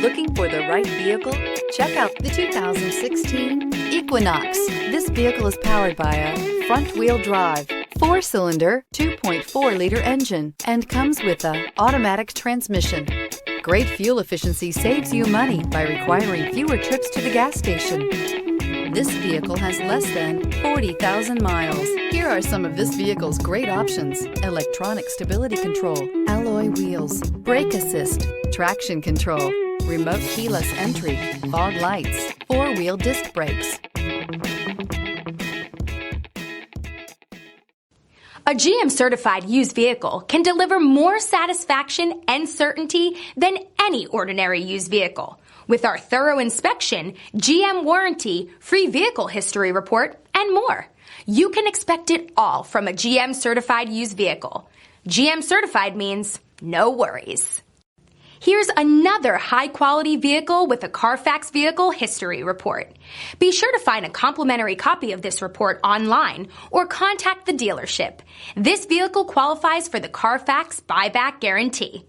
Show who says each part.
Speaker 1: Looking for the right vehicle? Check out the 2016 Equinox. This vehicle is powered by a front-wheel drive, 4-cylinder, 2.4-liter engine, and comes with an automatic transmission. Great fuel efficiency saves you money by requiring fewer trips to the gas station. This vehicle has less than 40,000 miles. Here are some of this vehicle's great options: electronic stability control, alloy wheels, brake assist, traction control, remote keyless entry, fog lights, 4-wheel disc brakes.
Speaker 2: A GM certified used vehicle can deliver more satisfaction and certainty than any ordinary used vehicle. With our thorough inspection, GM warranty, free vehicle history report, and more. You can expect it all from a GM certified used vehicle. GM certified means no worries. Here's another high-quality vehicle with a Carfax Vehicle History Report. Be sure to find a complimentary copy of this report online or contact the dealership. This vehicle qualifies for the Carfax Buyback Guarantee.